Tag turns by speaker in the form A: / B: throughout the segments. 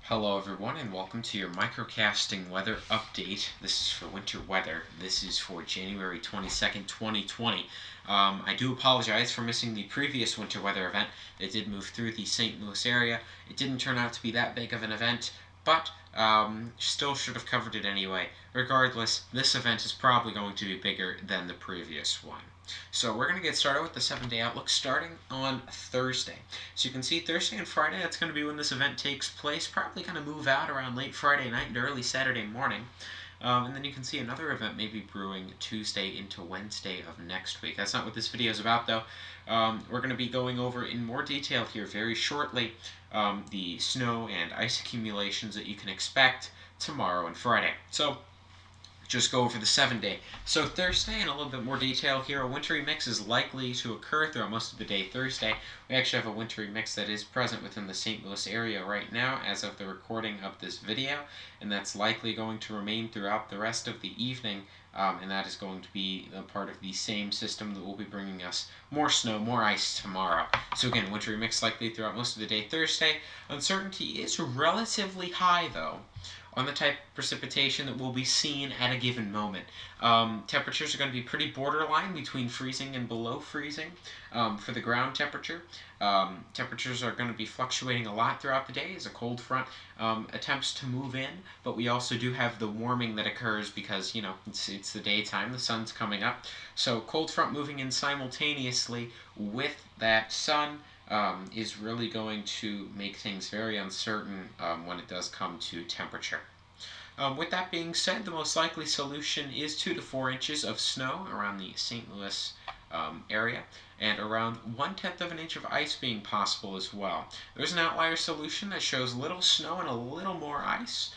A: Hello everyone and welcome to your Microcasting weather update. This is for winter weather. This is for January 22nd, 2020. I do apologize for missing the previous winter weather event. It did move through the St. Louis area. It didn't turn out to be that big of an event, but still should have covered it anyway. Regardless, this event is probably going to be bigger than the previous one. So we're going to get started with the 7-day outlook starting on Thursday. So you can see Thursday and Friday, that's going to be when this event takes place. Probably going to move out around late Friday night and early Saturday morning. And then you can see another event maybe brewing Tuesday into Wednesday of next week. That's not what this video is about, though. We're going to be going over in more detail here very shortly the snow and ice accumulations that you can expect tomorrow and Friday. So just go over the 7-day. So Thursday, in a little bit more detail here, a wintry mix is likely to occur throughout most of the day Thursday. We actually have a wintry mix that is present within the St. Louis area right now as of the recording of this video, and that's likely going to remain throughout the rest of the evening, and that is going to be a part of the same system that will be bringing us more snow, more ice tomorrow. So again, wintry mix likely throughout most of the day Thursday. Uncertainty is relatively high, though, on the type of precipitation that will be seen at a given moment. Temperatures are going to be pretty borderline between freezing and below freezing for the ground temperature. Temperatures are going to be fluctuating a lot throughout the day as a cold front attempts to move in, but we also do have the warming that occurs because, you know, it's the daytime, the sun's coming up. So cold front moving in simultaneously with that sun is really going to make things very uncertain when it does come to temperature. With that being said, the most likely solution is 2 to 4 inches of snow around the St. Louis area, and around 1/10 of an inch of ice being possible as well. There's an outlier solution that shows little snow and a little more ice.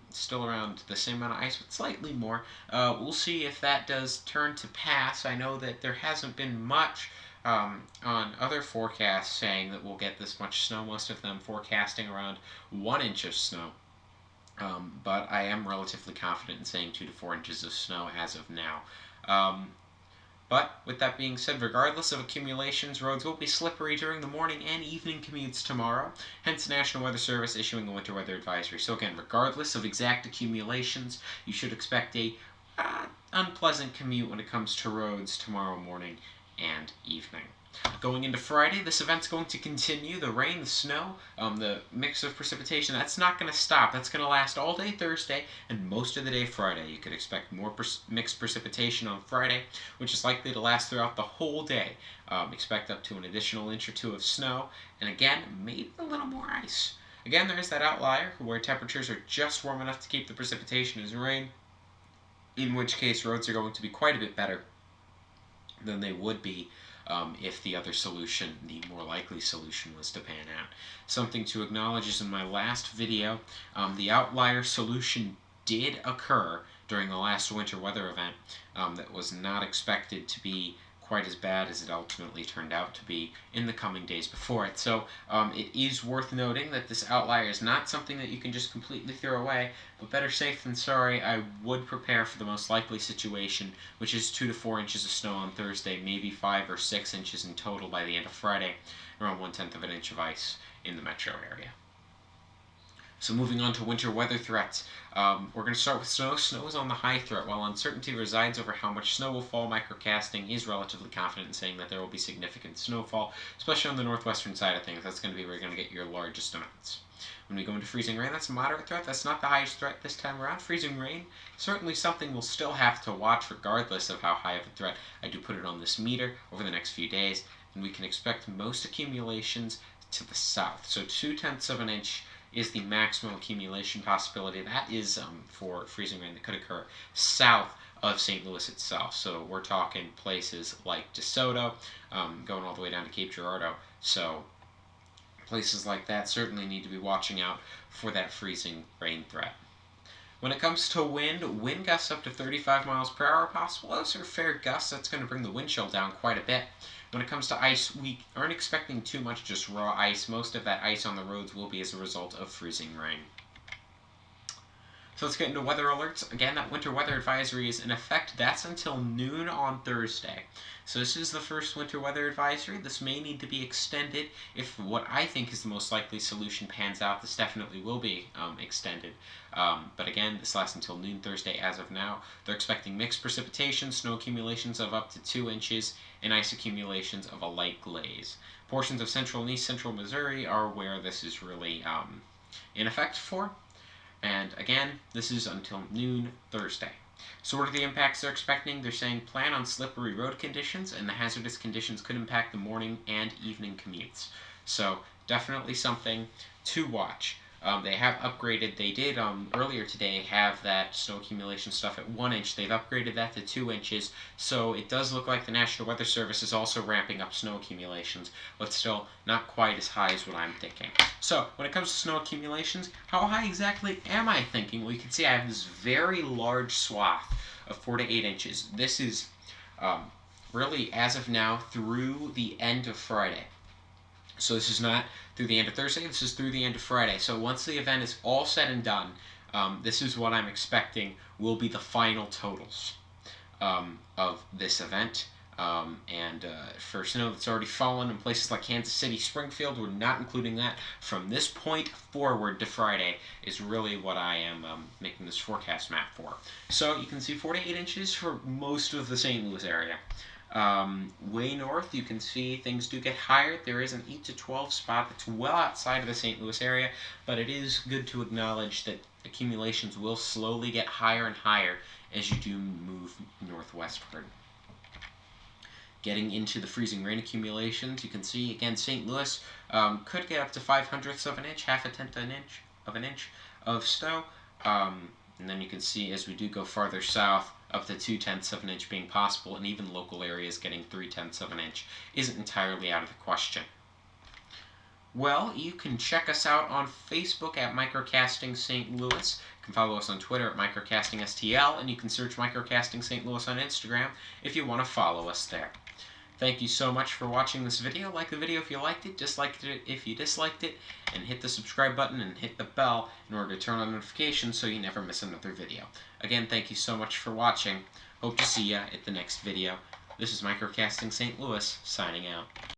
A: Still around the same amount of ice, but slightly more. We'll see if that does turn to pass. I know that there hasn't been much on other forecasts saying that we'll get this much snow, most of them forecasting around 1 inch of snow. But I am relatively confident in saying 2 to 4 inches of snow as of now. But with that being said, regardless of accumulations, roads will be slippery during the morning and evening commutes tomorrow, hence the National Weather Service issuing a winter weather advisory. So again, regardless of exact accumulations, you should expect a unpleasant commute when it comes to roads tomorrow morning and evening. Going into Friday, this event's going to continue. The rain, the snow, the mix of precipitation, that's not going to stop. That's going to last all day Thursday and most of the day Friday. You could expect more mixed precipitation on Friday, which is likely to last throughout the whole day. Expect up to an additional inch or two of snow, and again, maybe a little more ice. Again, there is that outlier where temperatures are just warm enough to keep the precipitation as rain, in which case roads are going to be quite a bit better than they would be if the other solution, the more likely solution, was to pan out. Something to acknowledge is in my last video, the outlier solution did occur during the last winter weather event that was not expected to be quite as bad as it ultimately turned out to be in the coming days before it. So it is worth noting that this outlier is not something that you can just completely throw away, but better safe than sorry. I would prepare for the most likely situation, which is 2 to 4 inches of snow on Thursday, maybe 5 or 6 inches in total by the end of Friday, around 1/10 of an inch of ice in the metro area. So moving on to winter weather threats. We're going to start with snow. Snow is on the high threat. While uncertainty resides over how much snow will fall, Microcasting is relatively confident in saying that there will be significant snowfall, especially on the northwestern side of things. That's going to be where you're going to get your largest amounts. When we go into freezing rain, that's a moderate threat. That's not the highest threat this time around. Freezing rain, certainly something we'll still have to watch regardless of how high of a threat. I do put it on this meter over the next few days, and we can expect most accumulations to the south. So 2/10 of an inch is the maximum accumulation possibility. That is for freezing rain that could occur south of St. Louis itself. So we're talking places like DeSoto, going all the way down to Cape Girardeau. So places like that certainly need to be watching out for that freezing rain threat. When it comes to wind gusts up to 35 miles per hour are possible. Those are fair gusts. That's going to bring the wind chill down quite a bit. When it comes to ice, we aren't expecting too much just raw ice. Most of that ice on the roads will be as a result of freezing rain. So let's get into weather alerts. Again, that winter weather advisory is in effect. That's until noon on Thursday. So this is the first winter weather advisory. This may need to be extended if what I think is the most likely solution pans out. This definitely will be extended. But again, this lasts until noon Thursday as of now. They're expecting mixed precipitation, snow accumulations of up to 2 inches, and ice accumulations of a light glaze. Portions of central and east central Missouri are where this is really in effect for. And again, this is until noon Thursday. So what are the impacts they're expecting? They're saying plan on slippery road conditions, and the hazardous conditions could impact the morning and evening commutes. So definitely something to watch. They have upgraded, they did earlier today have that snow accumulation stuff at 1 inch. They've upgraded that to 2 inches, so it does look like the National Weather Service is also ramping up snow accumulations, but still not quite as high as what I'm thinking. So when it comes to snow accumulations, how high exactly am I thinking? Well, you can see I have this very large swath of 4 to 8 inches. This is really, as of now, through the end of Friday. So this is not through the end of Thursday, this is through the end of Friday. So once the event is all said and done, this is what I'm expecting will be the final totals of this event. For snow that's already fallen in places like Kansas City, Springfield, we're not including that. From this point forward to Friday is really what I am making this forecast map for. So you can see 48 inches for most of the St. Louis area. Way north, you can see things do get higher. There is an 8 to 12 spot that's well outside of the St. Louis area, but it is good to acknowledge that accumulations will slowly get higher and higher as you do move northwestward. Getting into the freezing rain accumulations, you can see, again, St. Louis could get up to 5/100ths of an inch, half a tenth of an inch of snow. And then you can see as we do go farther south, up to 2/10ths of an inch being possible, and even local areas getting 3/10ths of an inch isn't entirely out of the question. Well, you can check us out on Facebook at Microcasting St. Louis. You can follow us on Twitter at Microcasting STL, and you can search Microcasting St. Louis on Instagram if you want to follow us there. Thank you so much for watching this video. Like the video if you liked it, disliked it if you disliked it, and hit the subscribe button and hit the bell in order to turn on notifications so you never miss another video. Again, thank you so much for watching. Hope to see ya at the next video. This is Microcasting St. Louis, signing out.